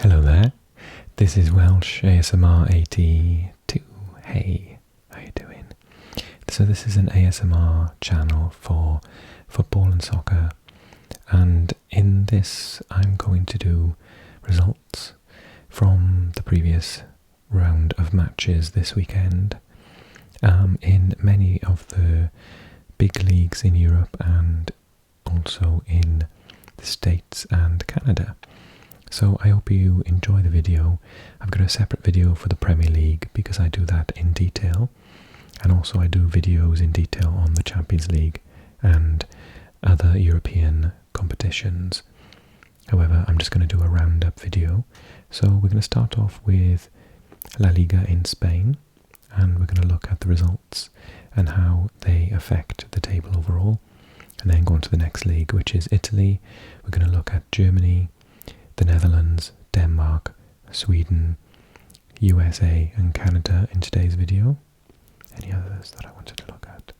Hello there, this is Welsh ASMR 82. Hey, how you doing? So this is an ASMR channel for football and soccer, and in this I'm going to do results from the previous round of matches this weekend in many of the big leagues in Europe and also in the States and Canada. So I hope you enjoy the video. I've got a separate video for the Premier League because I do that in detail, and also I do videos in detail on the Champions League and other European competitions. However, I'm just going to do a roundup video. So we're going to start off with La Liga in Spain, and we're going to look at the results and how they affect the table overall, and then go on to the next league, which is Italy. We're going to look at Germany, the Netherlands, Denmark, Sweden, USA and Canada in today's video. Any others that I wanted to look at?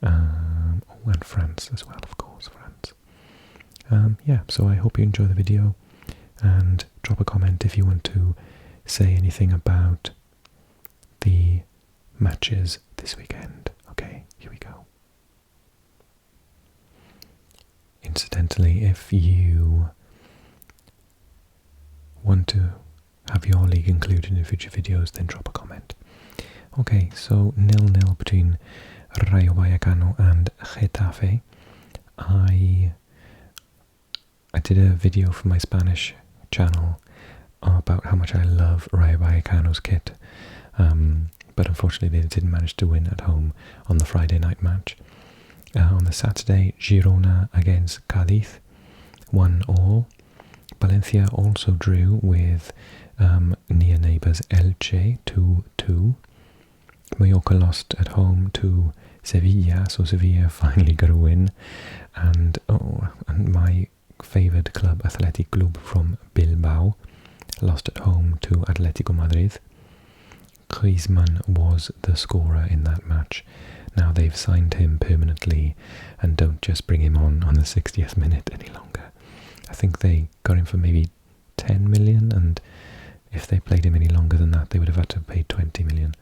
And France as well, of course, France. Yeah, so I hope you enjoy the video, and drop a comment if you want to say anything about the matches this weekend. Okay, here we go. Incidentally, if you want to have your league included in future videos, then drop a comment. Okay, so 0-0 between Rayo Vallecano and Getafe. I did a video for my Spanish channel about how much I love Rayo Vallecano's kit, but unfortunately they didn't manage to win at home on the Friday night match. On the Saturday, Girona against Cádiz, 1-1. Valencia also drew with near neighbours Elche 2-2. Mallorca lost at home to Sevilla, so Sevilla finally got a win. And my favoured club, Athletic Club from Bilbao, lost at home to Atletico Madrid. Griezmann was the scorer in that match. Now they've signed him permanently and don't just bring him on the 60th minute any longer. I think they got him for maybe 10 million, and if they played him any longer than that, they would have had to pay 20 million.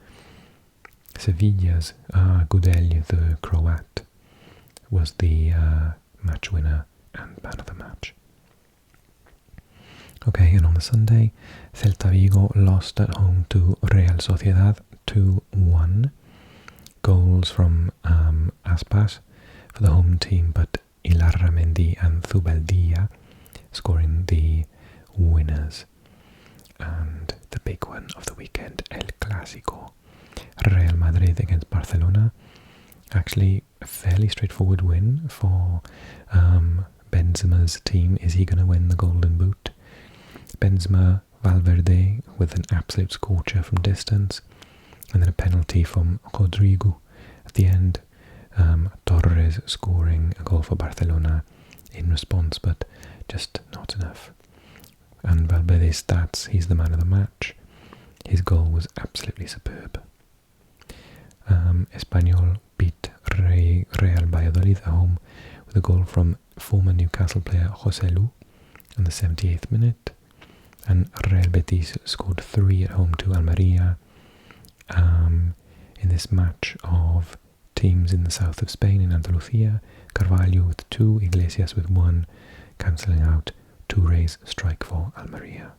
Sevilla's Gudel, the Croat, was the match winner and man of the match. Okay, and on the Sunday, Celta Vigo lost at home to Real Sociedad 2-1. Goals from Aspas for the home team, but Ilarramendi and Zubeldia scoring the winners. And the big one of the weekend, El Clásico, Real Madrid against Barcelona. Actually, a fairly straightforward win for Benzema's team. Is he going to win the Golden Boot? Benzema, Valverde with an absolute scorcher from distance, and then a penalty from Rodrigo at the end. Torres scoring a goal for Barcelona in response, but just not enough. And Valverde's stats, he's the man of the match. His goal was absolutely superb. Espanyol beat Real Valladolid at home with a goal from former Newcastle player José Lu in the 78th minute. And Real Betis scored 3 at home to Almeria. In this match of teams in the south of Spain, in Andalusia, Carvalho with 2, Iglesias with 1, cancelling out Touré's strike for Almeria.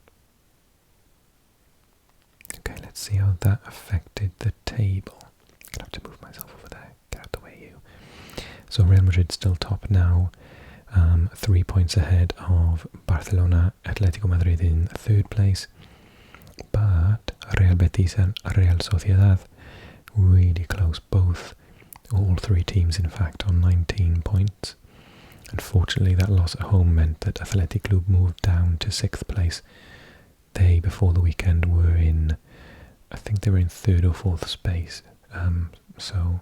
Okay, let's see how that affected the table. I'm going to have to move myself over there. Get out the way, you. So Real Madrid still top now, 3 points ahead of Barcelona, Atletico Madrid in 3rd place. But Real Betis and Real Sociedad really close, all 3 teams in fact on 19 points. Unfortunately, that loss at home meant that Athletic Club moved down to 6th place. They, before the weekend, were in, I think they were in 3rd or 4th space, so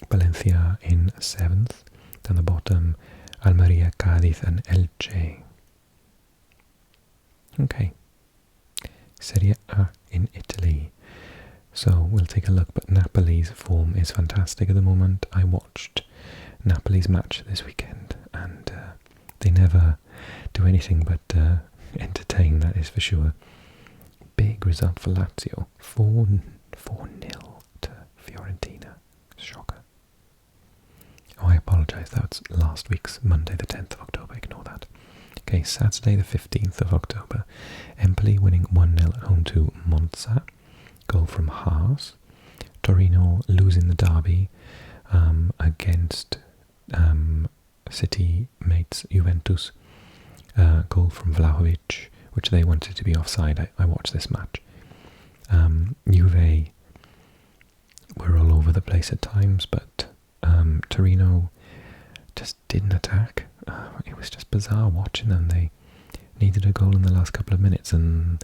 Valencia in 7th. Down the bottom, Almeria, Cádiz and Elche. Okay, Serie A in Italy. So we'll take a look, but Napoli's form is fantastic at the moment. I watched Napoli's match this weekend, and they never do anything but entertain, that is for sure. Big result for Lazio, 4-0 to Fiorentina. Shocker. Oh, I apologise, that was last week's Monday the 10th of October, ignore that. Okay, Saturday the 15th of October, Empoli winning 1-0 at home to Monza, goal from Haas. Torino losing the derby against City mates Juventus, goal from Vlahovic, which they wanted to be offside. I watched this match. Juve were all over the place at times, but Torino just didn't attack. It was just bizarre watching them. They needed a goal in the last couple of minutes and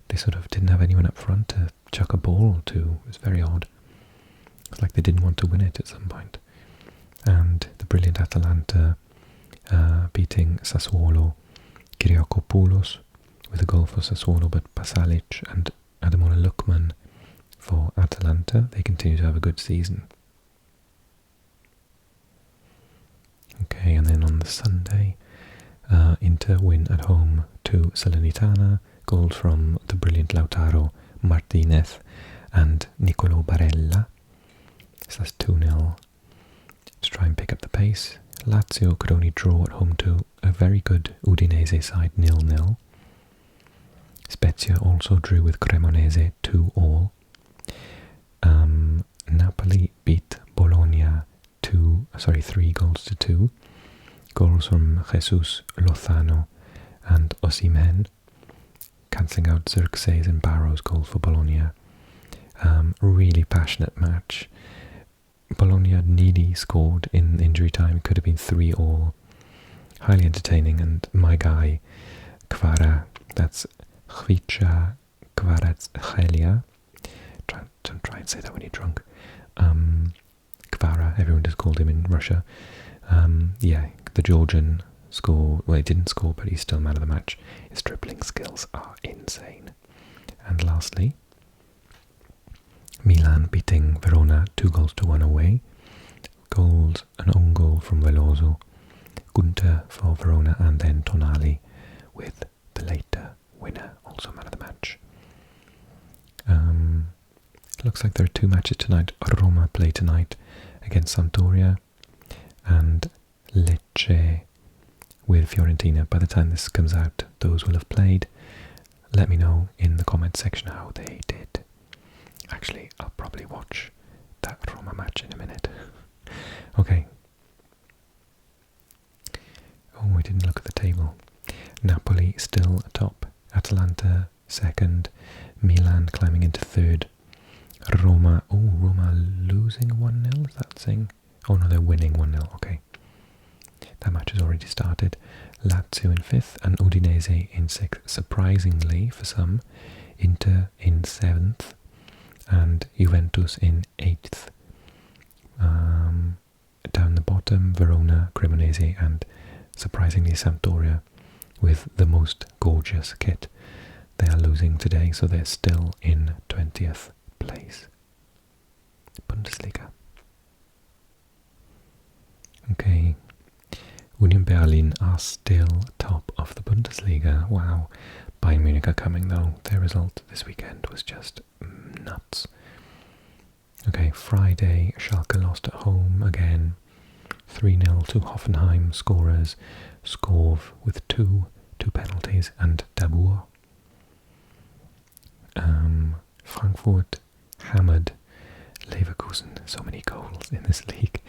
they sort of didn't have anyone up front to chuck a ball to. It was very odd. It's like they didn't want to win it at some point. And the brilliant Atalanta beating Sassuolo, Kyriakopoulos with a goal for Sassuolo, but Pasalic and Ademola Lookman for Atalanta. They continue to have a good season. Okay, and then on the Sunday, Inter win at home to Salernitana, goals from the brilliant Lautaro Martinez and Nicolo Barella. So that's 2-0 to try and pick up the pace. Lazio could only draw at home to a very good Udinese side, 0-0. Spezia also drew with Cremonese 2-2. Napoli beat Bologna 3-2. Goals from Jesus Lozano and Osimhen, cancelling out Xerxes and Barrow's goals for Bologna. Really passionate match. Bologna nearly scored in injury time. It could have been 3-3. Highly entertaining, and my guy Kvara, that's Khvicha Kvaratskhelia. Don't try and say that when you're drunk. Kvara, everyone just called him in Russia. The Georgian scored. Well, he didn't score, but he's still man of the match. His dribbling skills are insane. And lastly, Milan beating Verona 2-1 away. An own goal from Veloso, Gunter for Verona, and then Tonali with the later winner, also man of the match. Looks like there are two matches tonight. Roma play tonight against Sampdoria, and Lecce with Fiorentina. By the time this comes out, those will have played. Let me know in the comment section how they did. Actually, I'll probably watch that Roma match in a minute. Okay. Oh, we didn't look at the table. Napoli still atop. Atalanta second. Milan climbing into third. Roma losing 1-0, is that saying? Oh no, they're winning 1-0, okay. That match has already started. Lazio in 5th and Udinese in 6th. Surprisingly for some, Inter in 7th and Juventus in 8th. Down the bottom, Verona, Cremonese and surprisingly Sampdoria with the most gorgeous kit. They are losing today, so they're still in 20th place. Bundesliga. Okay. Union Berlin are still top of the Bundesliga. Wow. Bayern Munich are coming though. Their result this weekend was just nuts. Okay, Friday, Schalke lost at home again. 3-0 to Hoffenheim. Scorers Skov with two penalties and Dabur. Frankfurt hammered Leverkusen. So many goals in this league.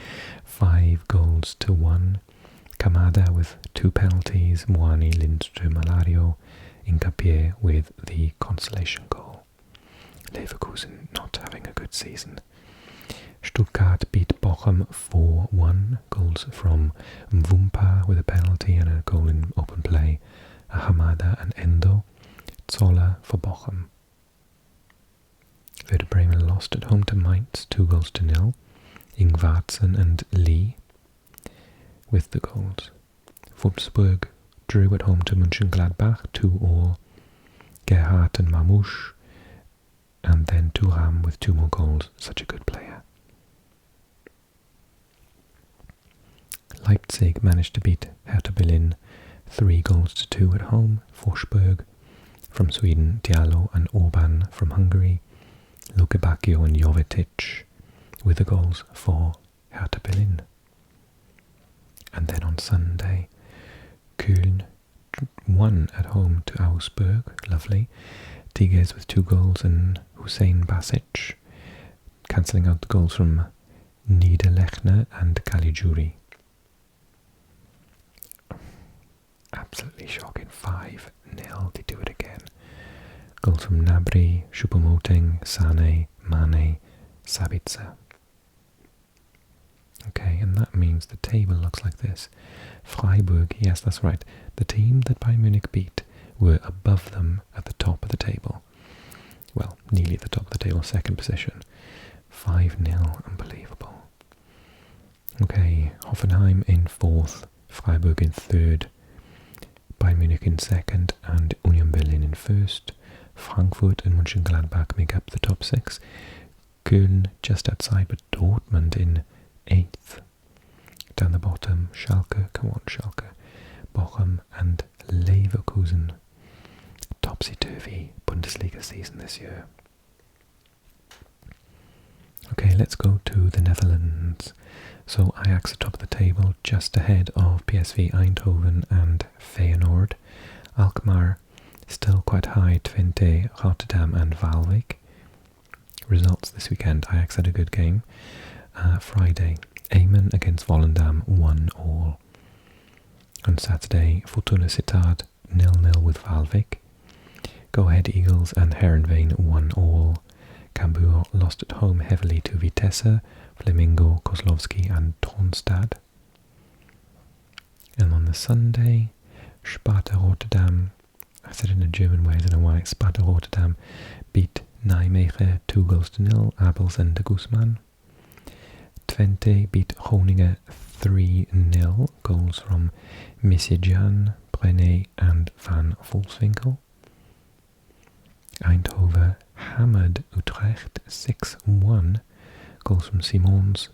5-1. Kamada with 2 penalties. Moani, Lindström, Alario, Incapié with the consolation goal. Leverkusen not having a good season. Stuttgart beat Bochum 4-1. Goals from Mvumpa with a penalty and a goal in open play. Hamada and Endo. Zoller for Bochum. Werder Bremen lost at home to Mainz 2-0. Ingvartsen and Lee with the goals. Wolfsburg drew at home to Mönchengladbach 2-2. Gerhardt and Mamouche, and then Thuram with 2 more goals. Such a good player. Leipzig managed to beat Hertha Berlin 3-2 at home. Forsberg from Sweden, Diallo and Orban from Hungary, Luka Bacchio and Jovetic with the goals for Hertha Berlin. And then on Sunday, Köln 1 at home to Augsburg, lovely. Tigges with 2 goals and Hussein Basic, cancelling out the goals from Niederlechner and Caligiuri. Absolutely shocking, 5-0, they do it again. Goals from Gnabry, Choupo-Moting, Sane, Mane, Sabitzer. Okay, and that means the table looks like this. Freiburg, yes, that's right. The team that Bayern Munich beat were above them at the top of the table. Well, nearly at the top of the table, second position. 5-0, unbelievable. Okay, Hoffenheim in 4th, Freiburg in 3rd, Bayern Munich in 2nd, and Union Berlin in 1st. Frankfurt and Mönchengladbach make up the top 6. Köln just outside, but Dortmund in 8th. Down the bottom, Schalke, come on Schalke, Bochum and Leverkusen. Topsy-turvy Bundesliga season this year. Okay, let's go to the Netherlands. So Ajax atop of the table, just ahead of PSV Eindhoven and Feyenoord. Alkmaar still quite high, Twente, Rotterdam and Waalwijk. Results this weekend, Ajax had a good game. Friday, Emen against Volendam, 1-1. On Saturday, Fortuna Sittard 0-0 with Waalwijk. Go Ahead Eagles and Heerenveen 1-1. Cambuur lost at home heavily to Vitesse, Flamingo, Kozlowski and Tronstad. And on the Sunday, Sparta Rotterdam, I said it in a German way, I don't know why, Sparta Rotterdam beat Nijmegen 2-0, Abels and de Guzman. Twente beat Groningen 3-0, goals from Misijan, Brené and Van Volswinkel. Eindhoven hammered Utrecht 6-1, goals from Simons,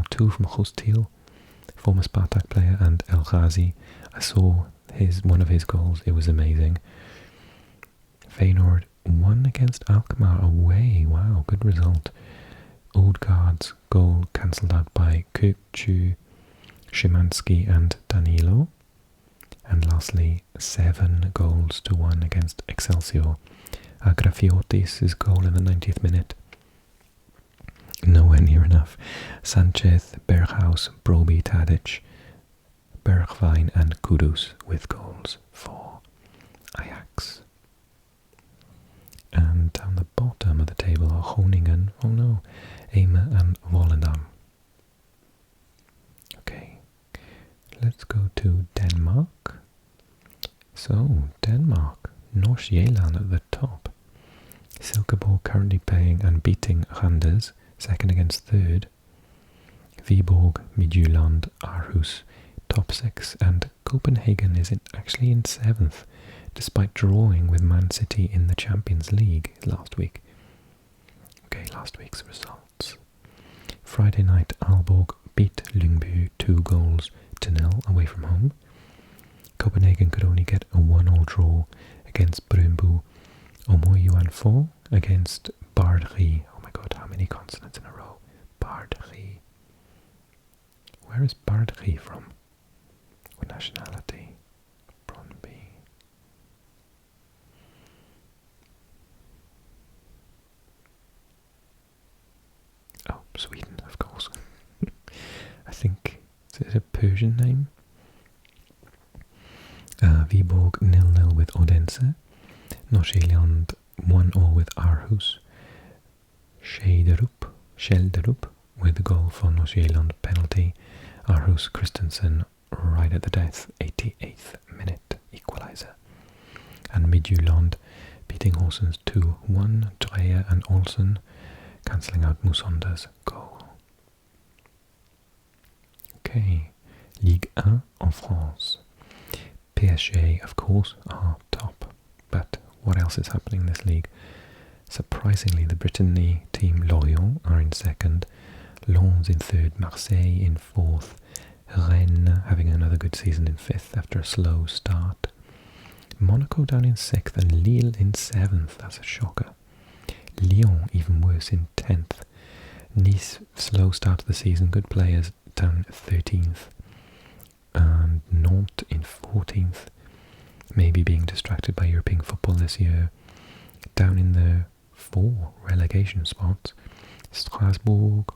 2 from Gostiel, former Spartak player, and El Ghazi. I saw one of his goals, it was amazing. Feyenoord won against Alkmaar away, wow, good result. Odegaard's goal cancelled out by Kökçü, Szymanski and Danilo. And lastly, 7-1 against Excelsior. Grafiotis' goal in the 90th minute. Nowhere near enough. Sanchez, Berghaus, Broby, Tadic, Bergwijn and Kudus with goals for Ajax. And down the bottom of the table are Groningen, oh no, Emen and Volendam. Okay, let's go to Denmark. So, Denmark, North-Zealand at the top. Silkeborg currently playing and beating Randers, second against third. Viborg, Midtjylland, Aarhus, top 6, and Copenhagen is actually in 7th, despite drawing with Man City in the Champions League last week. Okay, last week's results. Friday night, Aalborg beat Lyngby 2-0 away from home. Copenhagen could only get a 1-1 draw against Brøndby. Omoyuan 4 against Bardri. Oh my god, how many consonants in a row? Bardri. Where is Bardri from? What nationality? Brøndby. Oh, Sweden, of course. I think, is it a Persian name? Viborg 0-0 with Odense. Nordsjælland 1-0 with Aarhus. Schelderup with the goal for Nordsjælland penalty. Aarhus Christensen right at the death, 88th minute equaliser. And Midtjylland beating Horsens 2-1. Dreyer and Olsen cancelling out Mousonda's goal. Okay, Ligue 1 en France. PSG, of course, are top, but what else is happening in this league? Surprisingly, the Brittany team Lorient are in 2nd, Lens in 3rd, Marseille in 4th, Rennes having another good season in 5th after a slow start. Monaco down in 6th and Lille in 7th. That's a shocker. Lyon even worse in 10th. Nice, slow start to the season, good players, down 13th. And Nantes in 14th. Maybe being distracted by European football this year. Down in the 4 relegation spots. Strasbourg,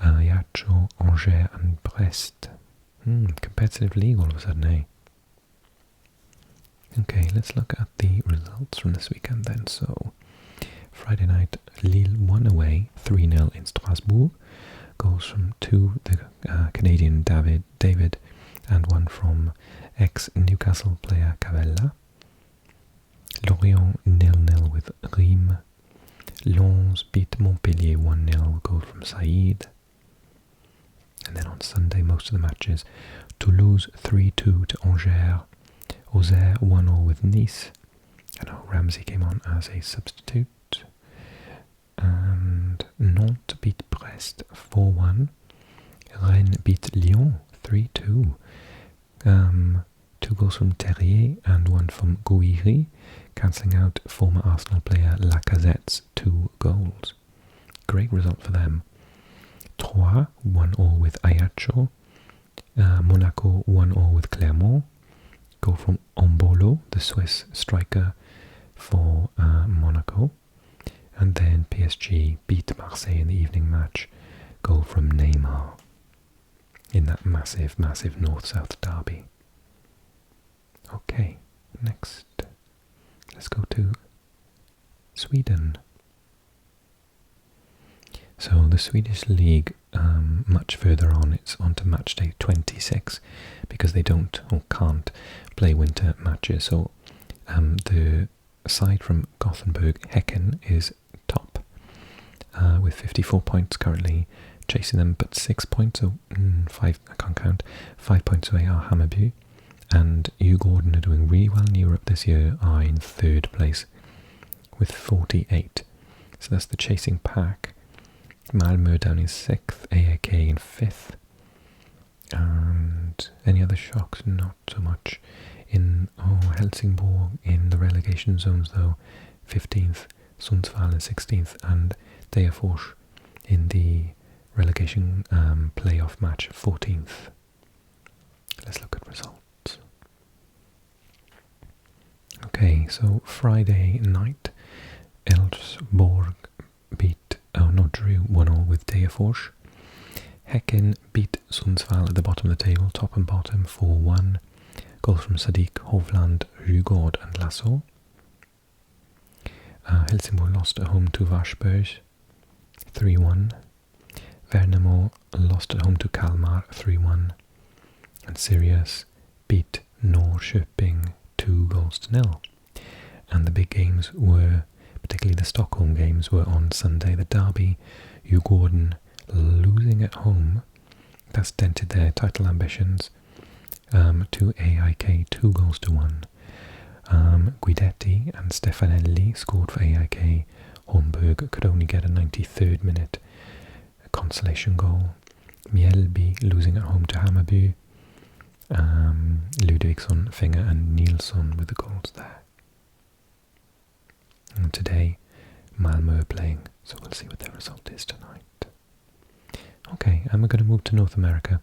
Ajaccio, Angers and Brest. Competitive league all of a sudden, eh? Okay, let's look at the results from this weekend then. So, Friday night, Lille won away 3-0 in Strasbourg. Goals from the Canadian David and one from ex-Newcastle player Cavella. Lorient 0-0 with Reims. Lens beat Montpellier 1-0, goal from Saïd. And then on Sunday, most of the matches, Toulouse 3-2 to Angers. Auxerre 1-0 with Nice. I know Ramsey came on as a substitute. And Nantes beat Brest 4-1. Rennes beat Lyon 3-2. 2 goals from Terrier and 1 from Gouiri, cancelling out former Arsenal player Lacazette's 2 goals. Great result for them. Troyes 1-0 with Ajaccio. Monaco 1-0 with Clermont. Goal from Ombolo, the Swiss striker for Monaco. And then PSG beat Marseille in the evening match. Goal from Neymar in that massive, massive north-south derby. Okay, next, let's go to Sweden. So the Swedish League, much further on, it's on to Matchday 26, because they don't or can't play winter matches. So the side from Gothenburg, Häcken, is top with 54 points currently. Chasing them, but 6 points, so 5, I can't count, 5 points away are Hammarby, and Djurgården are doing really well in Europe this year, are in 3rd place with 48. So that's the chasing pack. Malmö down in 6th, AAK in 5th, and any other shocks? Not so much. In Helsingborg in the relegation zones though, 15th, Sundsvall in 16th, and Degerfors in the relegation playoff match 14th. Let's look at results. Okay, so Friday night, Elfsborg drew 1-0 with Degerfors. Häcken beat Sundsvall at the bottom of the table, top and bottom 4-1. Goals from Sadiq, Hovland, Rygaard and Lasso. Helsingborg lost at home to Varsberg 3-1. Värnamo lost at home to Kalmar 3-1, and Sirius beat Norrköping 2-0. And the big games were, particularly the Stockholm games, were on Sunday. The derby, Djurgården losing at home, that's dented their title ambitions, to AIK 2-1. Guidetti and Stefanelli scored for AIK. Holmberg could only get a 93rd minute consolation goal. Mjällby losing at home to Hammarby. Ludvigsson, Finger and Nilsson with the goals there. And today, Malmö are playing, so we'll see what their result is tonight. Okay, and we're going to move to North America.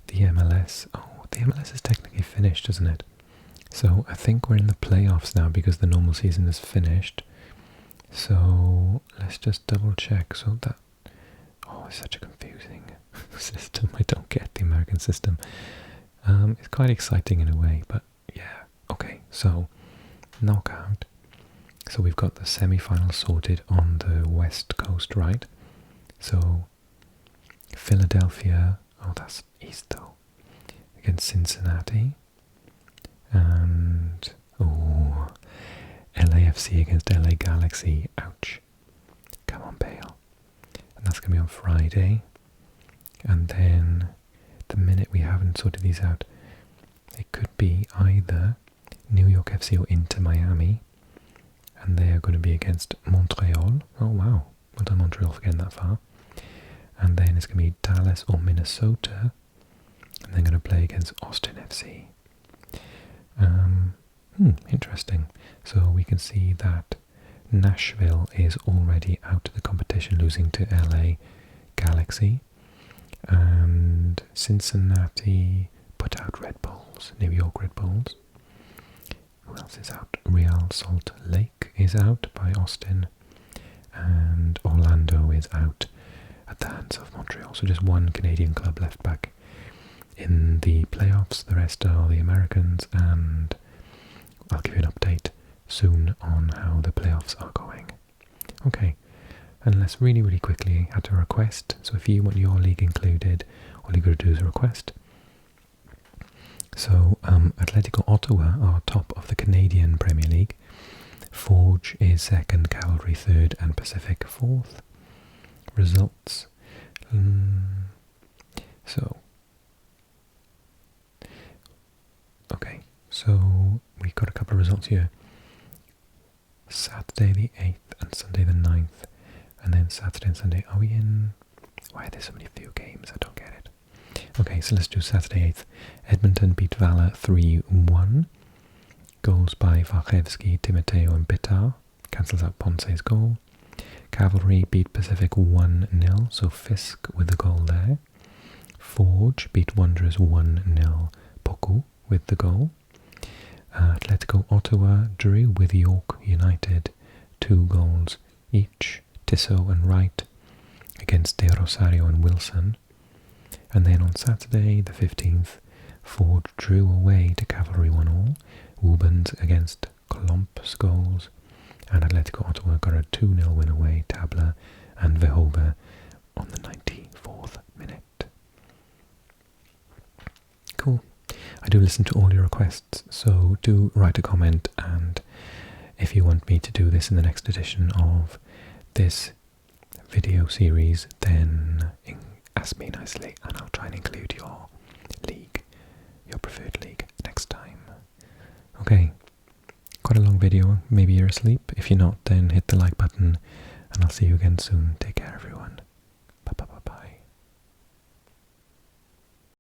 The MLS. Oh, the MLS is technically finished, isn't it? So I think we're in the playoffs now because the normal season is finished. So let's just double check. So that, it's such a confusing system. I don't get the American system. It's quite exciting in a way, but yeah. Okay, so knockout. So we've got the semi-final sorted on the West Coast, right? So Philadelphia, that's East though, against Cincinnati. And LAFC against LA Galaxy. Ouch. Come on, Bale. And that's going to be on Friday. And then the minute we haven't sorted these out, it could be either New York FC or Inter Miami. And they are going to be against Montreal. Oh wow, well done Montreal for getting that far. And then it's going to be Dallas or Minnesota. and they're going to play against Austin FC. Interesting. So we can see that Nashville is already out of the competition, losing to LA Galaxy, and Cincinnati put out Red Bulls, New York Red Bulls. Who else is out? Real Salt Lake is out by Austin, and Orlando is out at the hands of Montreal. So just one Canadian club left back in the playoffs. The rest are the Americans, and I'll give you an update soon on how the playoffs are going. Okay, and let's really quickly add a request. So if you want your league included, all you got to do is a request. So Atletico Ottawa are top of the Canadian Premier League. Forge is second, Cavalry third, and Pacific fourth. Results. Okay, so we've got a couple of results here. Saturday the 8th and Sunday the 9th, and then Saturday and Sunday. Are we in? Why are there so many few games? I don't get it. Okay, so let's do Saturday 8th. Edmonton beat Valor 3-1. Goals by Wachewski, Timoteo and Bitar. Cancels out Ponce's goal. Cavalry beat Pacific 1-0, so Fisk with the goal there. Forge beat Wanderers 1-0, Poku with the goal. Atletico Ottawa drew with York United, 2 goals each, Tissot and Wright against De Rosario and Wilson. And then on Saturday the 15th, Forge drew away to Cavalry 1-1, Wubens against Klomp's goals, and Atletico Ottawa got a 2-0 win away, Tabla and Verhoeven on the 94th minute. Cool. I do listen to all your requests, so do write a comment, and if you want me to do this in the next edition of this video series, then ask me nicely and I'll try and include your league, your preferred league, next time. Okay, quite a long video, maybe you're asleep. If you're not, then hit the like button, and I'll see you again soon. Take care, everyone.